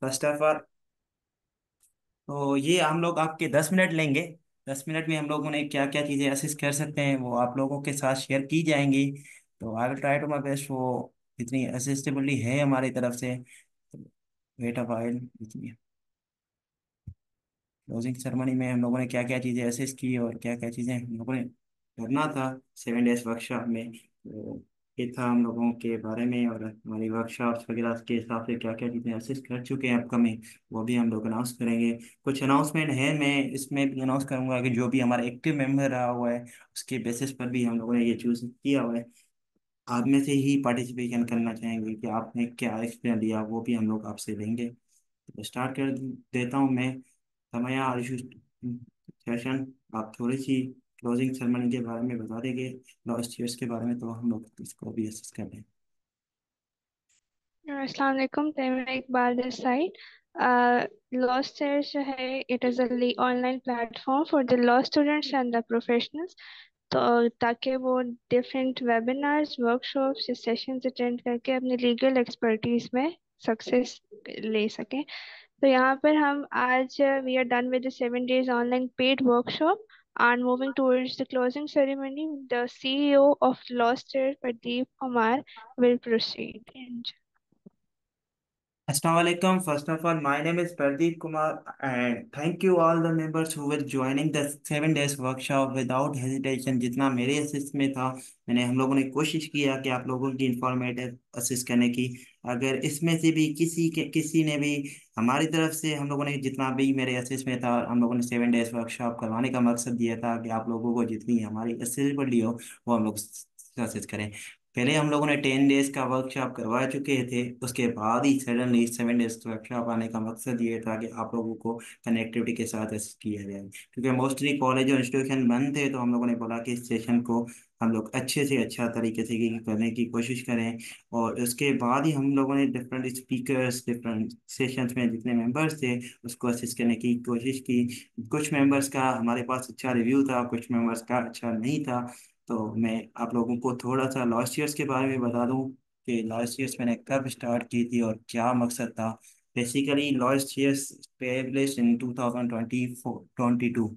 First of all तो ये हम लोग आपके 10 मिनट लेंगे। 10 मिनट में हम लोगों ने क्या क्या चीज़ें असिस्ट कर सकते हैं वो आप लोगों के साथ शेयर की जाएंगी। तो I will try to my best, वो जितनी असिस्टेबली है हमारी तरफ से। Weight of oil, closing ceremony में हम लोगों ने क्या क्या चीज़ें असिस्ट की और क्या क्या चीज़ें हम लोगों ने करना था 7 डेज वर्कशॉप में। तो ये था हम लोगों के बारे में, और हमारी वर्कशॉप्स वगैरह के हिसाब से क्या क्या चीज़ें असिस्ट कर चुके हैं अपकमिंग, वो भी हम लोग अनाउंस करेंगे। कुछ अनाउंसमेंट है, मैं इसमें भी अनाउंस करूंगा कि जो भी हमारा एक्टिव मेंबर रहा हुआ है उसके बेसिस पर भी हम लोगों ने ये चूज किया हुआ है। आप में से ही पार्टिसिपेशन करना चाहेंगे कि आपने क्या एक्सपीरियंस दिया, वो भी हम लोग आपसे लेंगे। तो स्टार्ट कर देता हूँ मैं। समय आयुष सेशन, आप थोड़ी सी क्लोजिंग सेरेमनी के बारे में बता देंगे, लास्ट ईयर्स के बारे में, तो हम लोग इसको भी असेस कर लें। अस्सलाम वालेकुम, Taimur Iqbal this side. Law stage जो है, it is a online platform for the law students and the professionals. तो ताकि वो डिफरेंट वेबिनार्स, वर्कशॉप्स या सेशंस अटेंड करके अपनी लीगल एक्सपर्टीज में सक्सेस ले सकें। तो यहाँ पर हम आज we are done with the 7 days online paid workshop and moving towards the closing ceremony. The CEO of Loster, Pradeep Kumar, will proceed. Assalamualaikum. First of all, my name is Pradeep Kumar, and thank you all the members who were joining the 7 days workshop without hesitation। जितना मेरे assist में था, मैंने हम लोगों ने कोशिश किया कि आप लोगों की इंफॉर्मेटिव असिस्ट करने की। अगर इसमें से भी किसी ने भी हमारी तरफ से, हम लोगों ने जितना भी मेरे असिस्ट में था, हम लोगों ने 7 डेज वर्कशॉप करवाने का मकसद दिया था कि आप लोगों को जितनी हमारी असिस्टेबल हो वो हम लोग असिस्ट करें। पहले हम लोगों ने 10 डेज का वर्कशॉप करवा चुके थे, उसके बाद ही सडनली 7 डेज वर्कशॉप आने का मकसद ये था कि आप लोगों को कनेक्टिविटी के साथ असिस्ट किया जाए। क्योंकि मोस्टली कॉलेज और इंस्टीट्यूशन बंद थे, तो हम लोगों ने बोला कि इस सेशन को हम लोग अच्छे से अच्छा तरीके से करने की कोशिश करें। और उसके बाद ही हम लोगों ने डिफरेंट स्पीकर्स, डिफरेंट सेशंस में जितने मेंबर्स थे उसको असिस्ट करने की कोशिश की। कुछ मेंबर्स का हमारे पास अच्छा रिव्यू था, कुछ मेंबर्स का अच्छा नहीं था। तो मैं आप लोगों को थोड़ा सा लास्ट ईयर्स के बारे में बता दूं कि लास्ट ईयर्स मैंने कब स्टार्ट की थी और क्या मकसद था। बेसिकली लास्ट ईयर्स established इन 2022।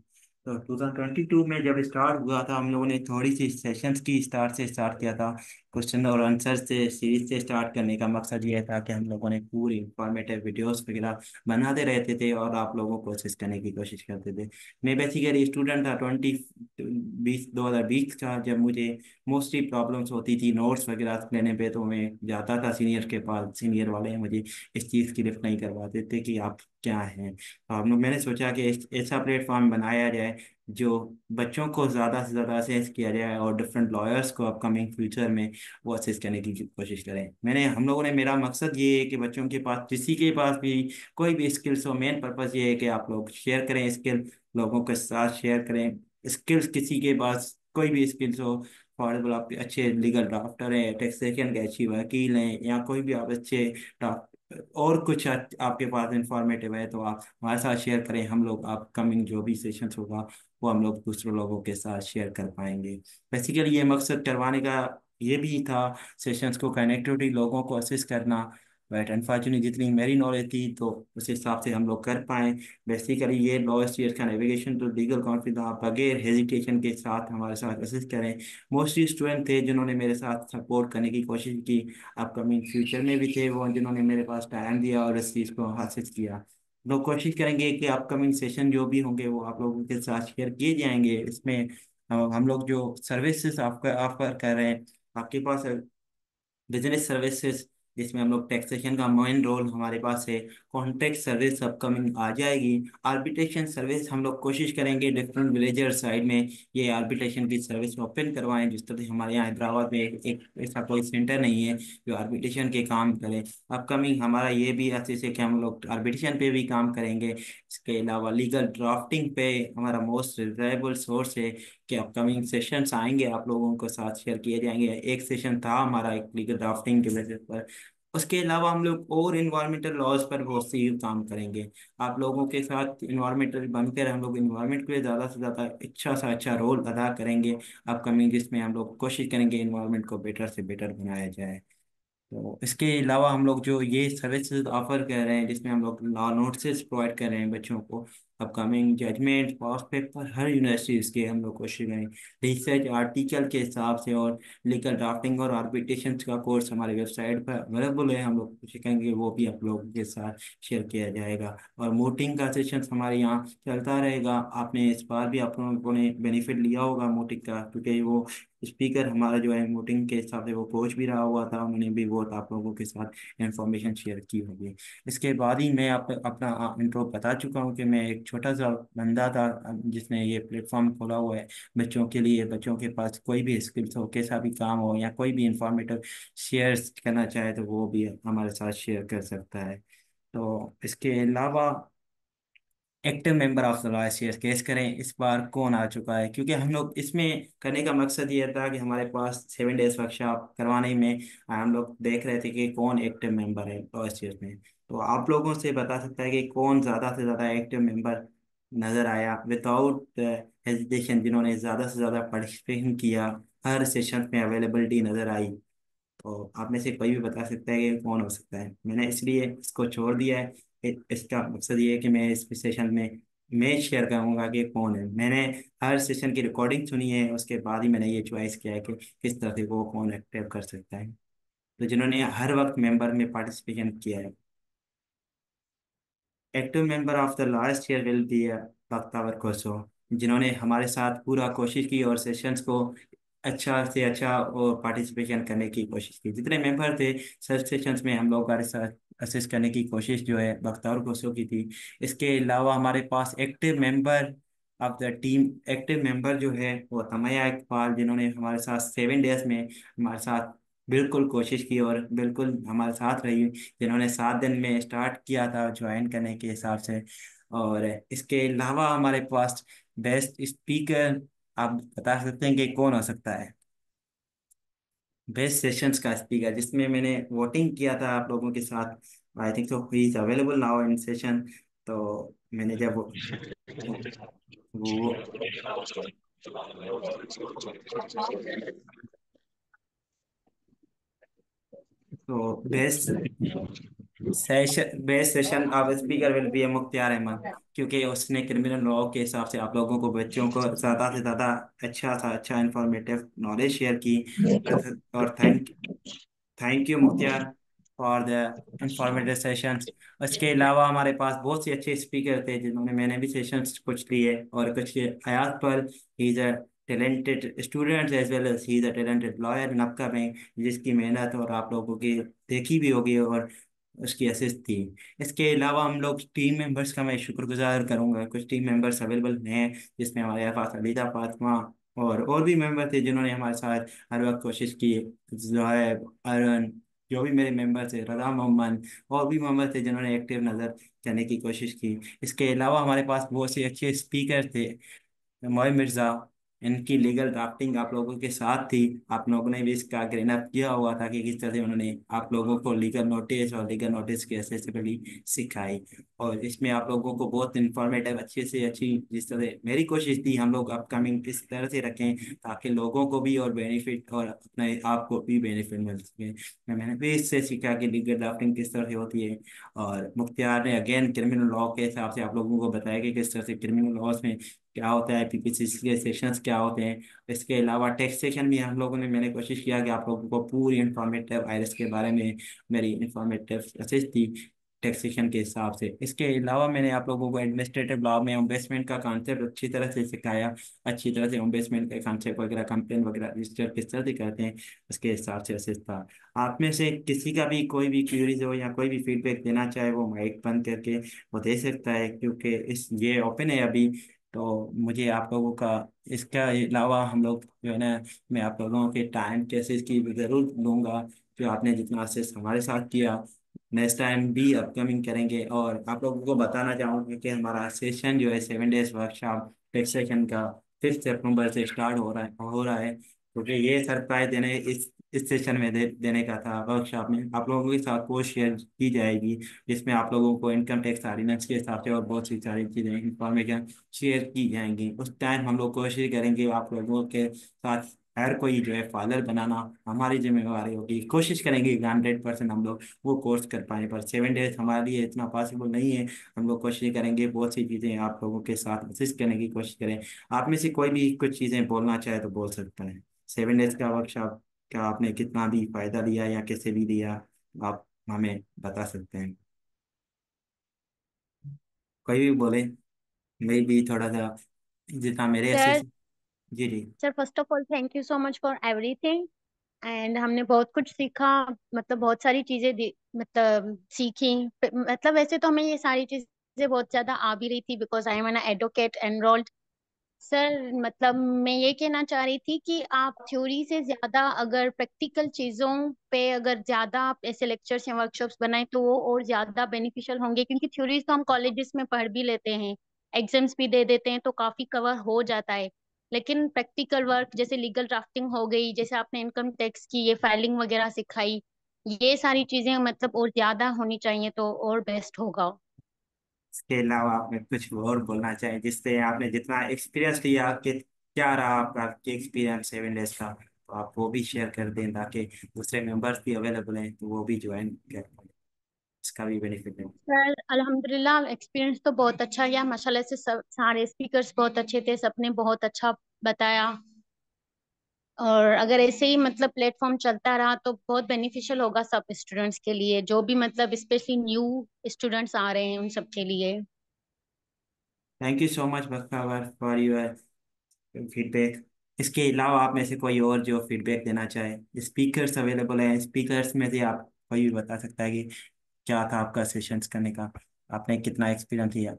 तो 2022 में जब स्टार्ट हुआ था, हम लोगों ने थोड़ी सी सेशंस की स्टार्ट से स्टार्ट किया था। क्वेश्चन और आंसर से सीरीज से स्टार्ट करने का मकसद ये था कि हम लोगों ने पूरी इंफॉर्मेटिव वीडियोस वगैरह बनाते रहते थे और आप लोगों को असिस्ट करने की कोशिश करते थे। मैं बेसिकली स्टूडेंट था 2020 का, जब मुझे मोस्टली प्रॉब्लम्स होती थी नोट्स वगैरह लेने पे, तो मैं जाता था सीनियर के पास। सीनियर वाले मुझे इस चीज़ की लिफ्ट नहीं करवाते थे कि आप क्या हैं। तो हम लोग, मैंने सोचा कि ऐसा प्लेटफॉर्म बनाया जाए जो बच्चों को ज़्यादा से ज़्यादा असेस किया जाए और डिफरेंट लॉयर्स को अपकमिंग फ्यूचर में वो असेस करने की कोशिश करें। हम लोगों ने, मेरा मकसद ये है कि बच्चों के पास, किसी के पास भी कोई भी स्किल्स हो, मेन पर्पस ये है कि आप लोग शेयर करें स्किल, लोगों के साथ शेयर करें स्किल्स। किसी के पास कोई भी स्किल्स हो, फॉर एग्जाम्पल आप अच्छे लीगल ड्राफ्टर हैं, टैक्सेशन के अच्छी वकील हैं, या कोई भी आप अच्छे और कुछ आपके पास इंफॉर्मेटिव है, तो आप हमारे साथ शेयर करें। हम लोग अपकमिंग जो भी सेशंस होगा वो हम लोग दूसरे लोगों के साथ शेयर कर पाएंगे। बेसिकली ये मकसद करवाने का ये भी था, सेशंस को कनेक्टिविटी, लोगों को असिस्ट करना। बट अनफॉर्चुनेटली जितनी मेरी नॉलेज थी तो उस हिसाब से हम लोग कर पाए। बेसिकली ये लॉस्ट ईयर का नेविगेशन तो लीगल कॉन्फ्लिक्ट, आप बगैर हेजिटेशन के साथ हमारे साथ असिस्ट करें। मोस्टली स्टूडेंट थे जिन्होंने मेरे साथ सपोर्ट करने की कोशिश की, अपकमिंग फ्यूचर में भी थे वो जिन्होंने मेरे पास टाइम दिया और इस चीज़ को हासिल किया। लोग कोशिश करेंगे कि अपकमिंग सेशन जो भी होंगे वो आप लोगों के साथ शेयर किए जाएंगे। इसमें हम लोग जो सर्विसेज आपका ऑफर कर रहे हैं, आपके पास बिजनेस सर्विसेज, जिसमें हम लोग टैक्सेशन का मेन रोल हमारे पास है। कॉन्ट्रैक्ट सर्विस अपकमिंग आ जाएगी। आर्बिट्रेशन सर्विस हम लोग कोशिश करेंगे डिफरेंट विलेजर साइड में ये आर्बिट्रेशन की सर्विस ओपन करवाएं। जिस तरह से हमारे यहाँ हैदराबाद में एक ऐसा कोई सेंटर नहीं है जो आर्बिट्रेशन के काम करे। अपकमिंग हमारा ये भी अच्छे से कि हम लोग आर्बिट्रेशन पे भी काम करेंगे। इसके अलावा लीगल ड्राफ्टिंग पे हमारा मोस्ट रिलायबल सोर्स है कि अपकमिंग सेशंस आएंगे, आप लोगों के साथ शेयर किए जाएंगे। एक सेशन था हमारा एक लीगल ड्राफ्टिंग के बेसिस पर। उसके अलावा हम लोग और इन्वायरमेंटल लॉज पर बहुत सी काम करेंगे। आप लोगों के साथ इन्वायरमेंटल बनकर हम लोग इन्वायरमेंट के लिए ज़्यादा से ज़्यादा अच्छा सा अच्छा रोल अदा करेंगे अपकमिंग, जिसमें हम लोग कोशिश करेंगे इन्वायरमेंट को बेटर से बेटर बनाया जाए। तो इसके अलावा हम लोग जो ये सर्विसेज ऑफर कर रहे हैं, जिसमें हम लोग लॉ नोट्स प्रोवाइड कर रहे हैं बच्चों को, अपकमिंग जजमेंट पास्ट पेपर हर यूनिवर्सिटीज के हम लोग कोशिश करें, रिसर्च आर्टिकल के हिसाब से, और लीगल ड्राफ्टिंग और आर्बिट्रेशन का कोर्स हमारे वेबसाइट पर अवेलेबल है, हम लोग कोशिश करेंगे वो भी आप लोगों के साथ शेयर किया जाएगा। और मोटिंग का सेशन हमारे यहाँ चलता रहेगा। आपने इस बार भी आप लोगों ने बेनिफिट लिया होगा मोटिंग का, क्योंकि वो स्पीकर हमारा जो है वोटिंग के हिसाब से वो कोच भी रहा हुआ था, उन्होंने भी वोट आप लोगों के साथ इंफॉर्मेशन शेयर की होगी। इसके बाद ही मैं आप अपना इंट्रो बता चुका हूँ कि मैं एक छोटा सा बंदा था जिसने ये प्लेटफॉर्म खोला हुआ है बच्चों के लिए। बच्चों के पास कोई भी स्किल्स हो, कैसा भी काम हो, या कोई भी इंफॉर्मेटिव शेयर करना चाहे तो वो भी हमारे साथ शेयर कर सकता है। तो इसके अलावा active member of the lawyers case करें इस बार कौन आ चुका है, क्योंकि हम लोग इसमें करने का मकसद ये था कि हमारे पास 7 डेज वर्कशॉप करवाने में हम लोग देख रहे थे कि कौन एक्टिव मेंबर है लॉयर्स में। तो आप लोगों से बता सकता है कि कौन ज़्यादा से ज़्यादा एक्टिव मेंबर नज़र आया विदाउट हेजिटेशन, जिन्होंने ज़्यादा से ज़्यादा पार्टिसिपेशन किया, हर सेशन में अवेलेबिलिटी नज़र आई। तो आप में से कोई भी बता सकता है कि कौन हो सकता है। मैंने इसलिए इसको छोड़ दिया है। इसका मकसद ये है कि मैं इस सेशन में मैं शेयर करूंगा कि कौन है। मैंने हर सेशन की रिकॉर्डिंग सुनी है, उसके बाद ही मैंने ये चॉइस किया है कि किस तरह से वो कौन एक्टिव कर सकता है। तो जिन्होंने हर वक्त मेंबर में पार्टिसिपेशन किया है, active member of the last year will be Bakhtawar कोसो, जिन्होंने हमारे साथ पूरा कोशिश की और सेशंस को अच्छा से अच्छा और पार्टिसिपेशन करने की कोशिश की। जितने मेंबर थे सब सेशंस में हम लोग का साथ असिस्ट करने की कोशिश जो है बख्तावर कोसो की थी। इसके अलावा हमारे पास active member of the team, active member जो है वो तमैया इकबाल, जिन्होंने हमारे साथ 7 डेज में हमारे साथ बिल्कुल कोशिश की और बिल्कुल हमारे साथ रही, जिन्होंने 7 दिन में स्टार्ट किया था ज्वाइन करने के हिसाब से। और इसके अलावा हमारे पास बेस्ट स्पीकर आप बता सकते हैं कि कौन हो सकता है। बेस्ट सेशंस का स्पीकर जिसमें मैंने वोटिंग किया था आप लोगों के साथ, I think so he is available now in session. तो मैंने जब वो तो best session of speaker will be a Mukhtiar Ahmed, क्योंकि उसने क्रिमिनल लॉ के हिसाब से आप लोगों को, बच्चों को ज़्यादा से ज़्यादा अच्छा सा अच्छा इंफॉर्मेटिव नॉलेज शेयर की। और thank you Mukhtiar for the informative sessions. उसके अलावा हमारे पास बहुत से अच्छे स्पीकर थे जिन्होंने, मैंने भी सेशंस कुछ लिए और कुछ आयात पर। He is a talented student as well as he is a talented lawyer in upcoming, जिसकी मेहनत और आप लोगों की देखी भी होगी और उसकी असिस्ट थी। इसके अलावा हम लोग टीम मेंबर्स का मैं शुक्रगुजार करूंगा। कुछ टीम मेंबर्स अवेलेबल हैं जिसमें हमारे पास अलीदा फातिमा और भी मेंबर थे जिन्होंने हमारे साथ हर वक्त कोशिश की। जोहैब, अरन, जो भी मेरे मेंबर थे, रजा मोहम्मद, और भी मेंबर थे जिन्होंने एक्टिव नज़र करने की कोशिश की। इसके अलावा हमारे पास बहुत से अच्छे स्पीकर थे। मोइन मिर्ज़ा, इनकी लीगल ड्राफ्टिंग आप लोगों के साथ थी। आप लोगों ने भी इसका ग्रेन अप किया हुआ था कि किस तरह से उन्होंने आप लोगों को लीगल नोटिस और लीगल नोटिस की एसेसिबिलिटी सिखाई। और इसमें आप लोगों को बहुत इंफॉर्मेटिव अच्छे से अच्छी, जिस तरह से मेरी कोशिश थी हम लोग अपकमिंग इस तरह से रखें ताकि लोगों को भी और बेनिफिट और अपने आप को भी बेनिफिट मिल सके। मैंने भी इससे सीखा कि लीगल ड्राफ्टिंग किस तरह से होती है। और मुख्तियार ने अगेन क्रिमिनल लॉ के हिसाब से आप लोगों को बताया कि किस तरह से क्रिमिनल लॉज में क्या होता है, पीपीसीसी के सेशंस क्या होते हैं। इसके अलावा टैक्सेशन भी हम लोगों ने, मैंने कोशिश किया कि आप लोगों को पूरी इंफॉर्मेटिव आयरस के बारे में मेरी इंफॉर्मेटिव असिस्ट दी टैक्सेशन के हिसाब से। इसके अलावा मैंने आप लोगों को एडमिनिस्ट्रेटिव लॉ में इन्वेस्टमेंट का कॉन्सेप्ट अच्छी तरह से सिखाया, अच्छी तरह से इन्वेस्टमेंट का कॉन्सेप्ट वगैरह, कंप्लेन वगैरह रजिस्टर किस तरह से करते हैं, उसके हिसाब से असिस्ट था। आप में से किसी का भी कोई भी क्यूरीज हो या कोई भी फीडबैक देना चाहे वो माइक बंद करके वो दे सकता है, क्योंकि इस ये ओपन है अभी। तो मुझे आप लोगों का इसके अलावा हम लोग जो है ना, मैं आप लोगों के टाइम कैसे की भी जरूर लूँगा, जो आपने जितना असिस्ट हमारे साथ किया नेक्स्ट टाइम भी अपकमिंग करेंगे। और आप लोगों को बताना चाहूँगा कि हमारा सेशन जो है 7 डेज वर्कशॉप सेशन का 5 सितंबर से स्टार्ट हो रहा है, क्योंकि ये सरप्राइज देने इस सेशन में देने का था। वर्कशॉप में आप लोगों के साथ पोस्ट शेयर की जाएगी जिसमें आप लोगों को इनकम टैक्स ऑर्डिनेंस के हिसाब से और बहुत सी सारी चीज़ें इंफॉर्मेशन शेयर की जाएंगी। उस टाइम हम लोग कोशिश करेंगे आप लोगों के साथ हर कोई जो है फादर बनाना हमारी जिम्मेवारी होगी। कोशिश करेंगे कि 100% हम लोग वो कोर्स कर पाए, पर 7 डेज हमारे लिए इतना पॉसिबल नहीं है। हम लोग कोशिश करेंगे, बहुत सी चीज़ें आप लोगों के साथ असिस्ट करने की कोशिश करें। आप में से कोई भी कुछ चीज़ें बोलना चाहे तो बोल सकता है। 7 डेज का वर्कशॉप का आपने कितना भी फायदा लिया या कैसे भी लिया, आप हमें बता सकते हैं। कोई भी बोले, मैं भी थोड़ा सा जितना मेरे ऐसे। सर जी जी। Sir first of all thank you so much for everything. And हमने बहुत कुछ सीखा, मतलब बहुत सारी चीजें मतलब सीखी। मतलब वैसे तो हमें ये सारी चीजें बहुत ज्यादा आ भी रही थी, because I am an advocate enrolled. Sir मतलब मैं ये कहना चाह रही थी कि आप थ्योरी से ज्यादा अगर प्रैक्टिकल चीजों पे अगर ज्यादा आप ऐसे लेक्चर्स या वर्कशॉप्स बनाए तो वो और ज्यादा बेनिफिशियल होंगे, क्योंकि थ्योरीज तो हम कॉलेजेस में पढ़ भी लेते हैं, एग्जाम्स भी दे देते हैं तो काफी कवर हो जाता है। लेकिन प्रैक्टिकल वर्क जैसे लीगल ड्राफ्टिंग हो गई, जैसे आपने इनकम टैक्स की ये फाइलिंग वगैरह सिखाई, ये सारी चीजें मतलब और ज्यादा होनी चाहिए तो और बेस्ट होगा। इसके अलावा आपने कुछ और बोलना चाहें, जिससे आपने जितना एक्सपीरियंस लिया, आपके क्या रहा आपका आपके एक्सपीरियंस 7 डेज का, तो आप वो भी शेयर कर दें ताकि दूसरे मेंबर्स भी अवेलेबल हैं तो वो भी ज्वाइन कर पाएं, इसका भी बेनिफिट है। सर अल्हम्दुलिल्लाह एक्सपीरियंस तो बहुत अच्छा गया माशाल्लाह से, सब सारे स्पीकर्स बहुत अच्छे थे, सबने बहुत अच्छा बताया। और अगर ऐसे ही मतलब प्लेटफॉर्म चलता रहा तो बहुत बेनिफिशियल होगा सब स्टूडेंट्स के लिए, जो भी मतलब स्पेशली न्यू स्टूडेंट्स आ रहे हैं उन सब के लिए। Thank you so much Bakhtawar for your feedback. इसके अलावा आप में से कोई और जो फीडबैक देना चाहे, स्पीकर्स अवेलेबल हैं, स्पीकर्स में से आप कोई भी बता सकता है कि क्या था आपका सेशंस करने का, आपने कितना एक्सपीरियंस लिया।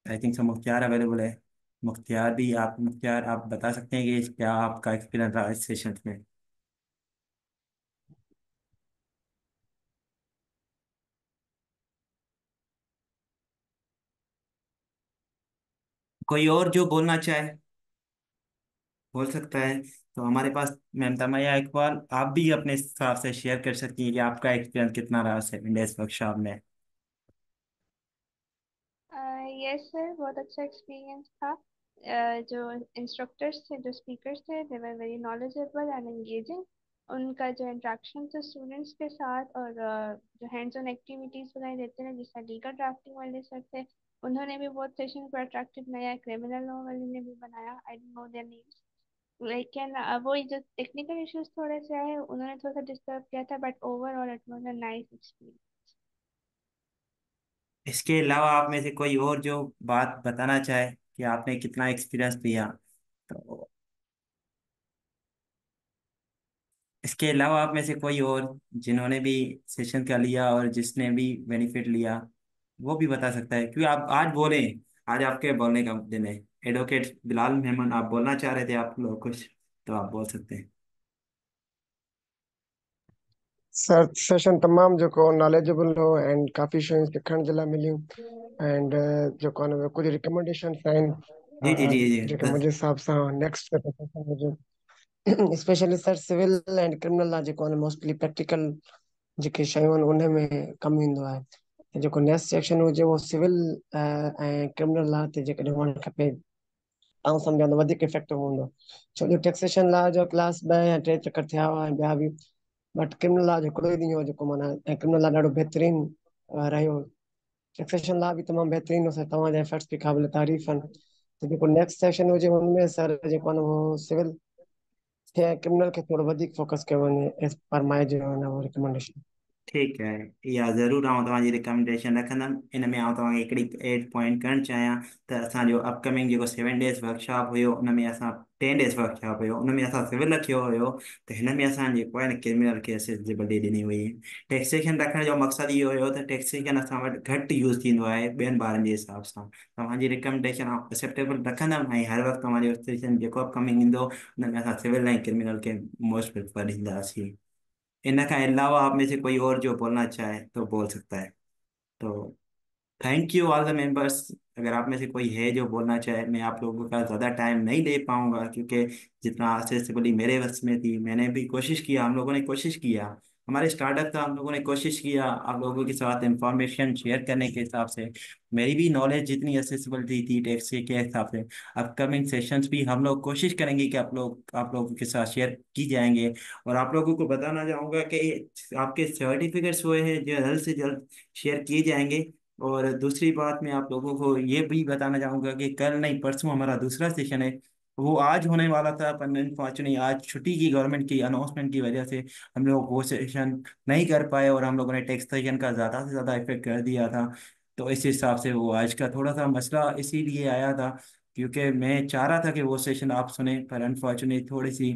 आई थिंक सो मुख्तियार अवेलेबल है। मुख्तियार आप बता सकते हैं कि क्या आपका एक्सपीरियंस रहा इस सेशन में। कोई और जो बोलना चाहे बोल सकता है। तो हमारे पास मैम तमैया इकबाल, आप भी अपने हिसाब से शेयर कर सकती हैं कि आपका एक्सपीरियंस कितना रहा 7 डेज वर्कशॉप में। यस सर, बहुत अच्छा एक्सपीरियंस था। जो इंस्ट्रक्टर्स थे, जो स्पीकर्स थे, they were very knowledgeable and engaging. उनका जो इंट्रैक्शन था स्टूडेंट्स के साथ, और जो हैंड्स ऑन एक्टिविटीज बनाई देते हैं जिससे लीगल ड्राफ्टिंग वाले सर थे, उन्होंने भी बहुत सेशन को अट्रैक्टिव बनाया। क्रिमिनल लॉ वाले ने भी बनाया, I don't know their names, लेकिन वो जो टेक्निकल इश्यूज थोड़े से आए उन्होंने थोड़ा सा डिस्टर्ब किया था, but overall it was a nice experience. इसके अलावा आप में से कोई और जो बात बताना चाहे कि आपने कितना एक्सपीरियंस लिया, तो इसके अलावा आप में से कोई और जिन्होंने भी सेशन का लिया और जिसने भी बेनिफिट लिया, वो भी बता सकता है। क्योंकि आप आज बोले, आज आपके बोलने का दिन है। एडवोकेट बिलाल मेमन, आप बोलना चाह रहे थे आप लोग कुछ, तो आप बोल सकते हैं। सर सेशन तमाम जेको नॉलेजेबल हो एंड काफ़ी शयूं सिखण जे लाइ मिलियूं। एंड जेको आहे न कुछ रिकमेंडेशंस आहिनि जी जी जी जी, जेके बस। मुंहिंजे हिसाब सां नेक्स्ट हुजे। Specially sir civil and criminal आहे जेको आहे न मोस्टली प्रैक्टिकल जेके शयूं आहिनि उन में कमु ईंदो आहे। त जेको नेक्स्ट सेक्शन हुजे उहो सिविल ऐं क्रिमिनल आहे ते जेकॾहिं हुअणु खपे। आउं सम्झां थो वधीक इफेक्टिव हूंदो, छो जो टैक्सेशन लॉ जो क्लास 2 या 3 चकर थिया हुआ ऐं ॿिया बि। बट क्रिमिनल लॉ जो हिकिड़ो ई ॾींहुं हो जेको माना, ऐं क्रिमिनल लॉ ॾाढो बहितरीनु रहियो। टैक्सेशन लॉ बि तमामु बहितरीनु हो सर, तव्हांजा एफर्ट्स बि क़ाबिल तारीफ़ आहिनि। त जेको नेक्स्ट सेशन हुजे हुनमें सर जेको आहे न उहो सिविल खे क्रिमिनल खे थोरो वधीक फोकस कयो वञे एज पर माय जो आहे न उहो रिकमेंडेशन। ठीकु आहे, इहा ज़रूरु आउं तव्हांजी रिकमेंडेशन रखंदुमि। इन में आउं तव्हांखे हिकिड़ी एड पॉइंट करणु चाहियां त असांजो अपकमिंग जेको 7 डेज वर्कशॉप हुयो, उन में असां 10 डेज वर्कशॉप हुयो, उन में असां सिविल रखियो हुयो। त हिन में असां जेको आहे न क्रिमिनल खे एसेसिबिलिटी ॾिनी हुई। टैक्सेशन रखण जो मक़सदु इहो हुयो त टैक्सेशन असां वटि घटि यूज़ थींदो आहे ॿियनि ॿारनि जे हिसाब सां। तव्हांजी रिकमेंडेशन आउं एक्सेप्टेबल रखंदुमि, ऐं हर वक़्तु तव्हांजो सेशन जेको अपकमिंग ईंदो उन में असां सिविल ऐं क्रिमिनल खे मोस्ट प्रिफर ॾींदासीं। इनका अलावा आप में से कोई और जो बोलना चाहे तो बोल सकता है। तो thank you all the members. अगर आप में से कोई है जो बोलना चाहे, मैं आप लोगों का ज़्यादा टाइम नहीं ले पाऊंगा क्योंकि जितना एक्सेसिबली मेरे बस में थी मैंने भी कोशिश किया, हम लोगों ने कोशिश किया। हमारे स्टार्टअप था, हम लोगों ने कोशिश किया आप लोगों के साथ इंफॉर्मेशन शेयर करने के हिसाब से। मेरी भी नॉलेज जितनी एक्सेसिबल थी टैक्स के हिसाब से, अपकमिंग सेशंस भी हम लोग कोशिश करेंगे कि आप लोगों के साथ शेयर की जाएंगे। और आप लोगों को बताना चाहूँगा कि आपके सर्टिफिकेट्स हुए हैं जो जल्द से जल्द शेयर किए जाएंगे। और दूसरी बात मैं आप लोगों को ये भी बताना चाहूँगा कि कल नहीं परसों हमारा दूसरा सेशन है, वो आज होने वाला था पर अनफॉर्चुनेटली आज छुट्टी की गवर्नमेंट की अनाउंसमेंट की वजह से हम लोग वो सेशन नहीं कर पाए, और हम लोगों ने टैक्सेशन का ज़्यादा से ज़्यादा इफेक्ट कर दिया था। तो इस हिसाब से वो आज का थोड़ा सा मसला इसीलिए आया था, क्योंकि मैं चाह रहा था कि वो सेशन आप सुने, पर अनफॉर्चुनेटली थोड़ी सी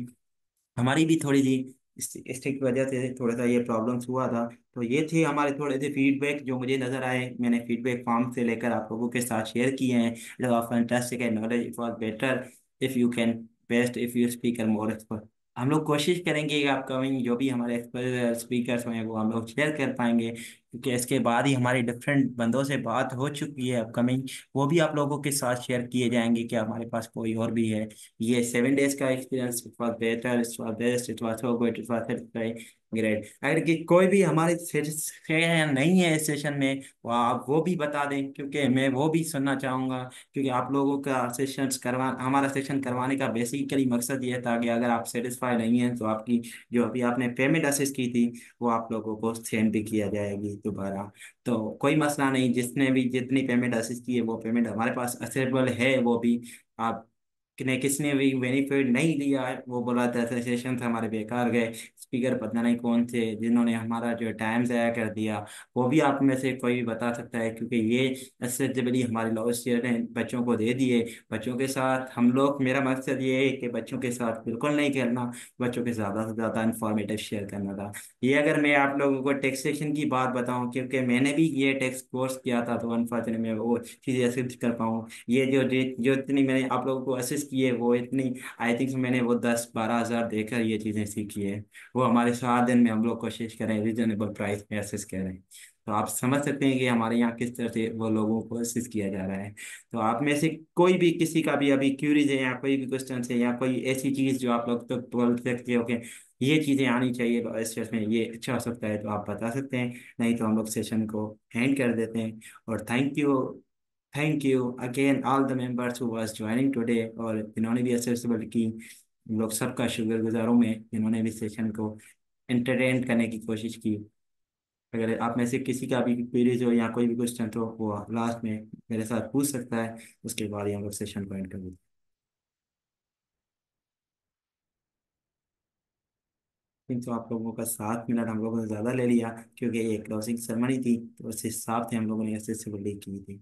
हमारी भी थोड़ी सी स्ट्रिक्ट वजह से थोड़ा सा ये प्रॉब्लम्स हुआ था। तो ये थे हमारे थोड़े से फीडबैक जो मुझे नज़र आए, मैंने फीडबैक फॉर्म से लेकर आप लोगों के साथ शेयर किए हैं। It was fantastic and knowledge, it was better if you can best if you speaker more expert. हम लोग कोशिश करेंगे कि अपकमिंग जो भी हमारे एक्सपर्ट स्पीकर्स हैं वो हम लोग शेयर कर पाएंगे, क्योंकि इसके बाद ही हमारी डिफरेंट बंदों से बात हो चुकी है अपकमिंग, वो भी आप लोगों के साथ शेयर किए जाएंगे कि हमारे पास कोई और भी है। ये 7 डेज का experience, it was better, it was best, it was so good, it was satisfy great. अगर कि कोई भी हमारे सेटिस्फाई नहीं है इस सेशन में, वो आप वो भी बता दें, क्योंकि मैं वो भी सुनना चाहूँगा। क्योंकि आप लोगों का सेशंस करवा हमारा सेशन करवाने का बेसिकली मकसद ये था कि अगर आप सेटिस्फाई नहीं हैं तो आपकी जो अभी आपने पेमेंट असिस्ट की थी वो आप लोगों को सेंड भी किया जाएगी दोबारा। तो कोई मसला नहीं, जिसने भी जितनी पेमेंट असिस्ट की है वो पेमेंट हमारे पास असेबल है, वो भी आप ने किसने भी बेनिफिट नहीं लिया है। वो बोला था सेशन से हमारे बेकार गए, स्पीकर पता नहीं कौन थे जिन्होंने हमारा जो टाइम ज़ाया कर दिया, वो भी आप में से कोई भी बता सकता है। क्योंकि ये एक्सेसिबिली हमारे लॉस्ट ईयर ने बच्चों को दे दिए। बच्चों के साथ हम लोग, मेरा मकसद ये है कि बच्चों के साथ बिल्कुल नहीं करना, बच्चों के ज़्यादा से ज़्यादा इंफॉर्मेटिव शेयर करना था। ये अगर मैं आप लोगों को टैक्सेशन की बात बताऊं, क्योंकि मैंने भी ये टैक्स कोर्स किया था, तो अनफॉर्चुनेटली मैं वो चीज़ें असिस्ट कर पाऊँ। ये जो इतनी मैंने आप लोगों को असिस्ट की है वो इतनी, आई थिंक मैंने वो 10-12 हज़ार देकर ये चीज़ें सीखी है। वो हमारे 7 दिन में हम लोग कोशिश करें रिजनेबल प्राइस में असिस्ट करें। तो आप समझ सकते हैं कि हमारे यहाँ किस तरह से वो लोगों को असिस्ट किया जा रहा है। तो आप में से कोई भी किसी का भी अभी क्यूरीज है या कोई भी क्वेश्चन है या कोई ऐसी चीज़ जो आप लोग तक बोल सकते हो कि ये चीज़ें आनी चाहिए तो इस में ये अच्छा हो सकता है, तो आप बता सकते हैं। नहीं तो हम लोग सेशन को एंड कर देते हैं। और thank you again all the members who was joining today, और जिन्होंने भी एक्सेसिबल की, हम लोग सबका शुक्रगुजार हूँ मैं, जिन्होंने भी सेशन को एंटरटेन करने की कोशिश की। अगर आप में से किसी का भी क्वेरीज हो या कोई भी क्वेश्चन तो वो लास्ट में मेरे साथ पूछ सकता है, उसके बाद ही हम लोग सेशन को एंड कर देते हैं। तो आप लोगों का 7 मिनट हम लोगों ने ज़्यादा ले लिया, क्योंकि ये क्लोजिंग सेरेमनी थी तो उस हिसाब से हम लोगों ने एक्सेसिबली की थी।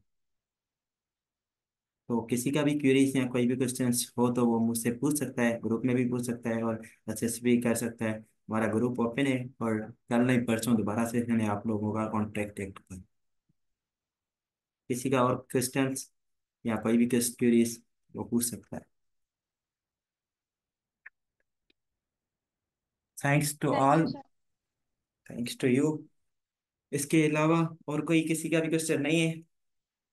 तो किसी का भी क्वेरीज या कोई भी क्वेश्चंस हो तो वो मुझसे पूछ सकता है, ग्रुप में भी पूछ सकता है और असेस भी कर सकता है। हमारा ग्रुप ओपन है, और कल नहीं परसों दोबारा से मैंने आप लोगों का कॉन्टेक्ट पर। किसी का और क्वेश्चंस या कोई भी क्वेरीज वो पूछ सकता है। Thanks to thank all. You sir. Thanks to you. इसके अलावा और कोई किसी का भी क्वेश्चन नहीं है?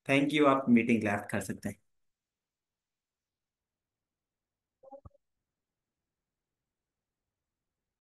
थैंक यू, आप मीटिंग लैफ्ट कर सकते हैं।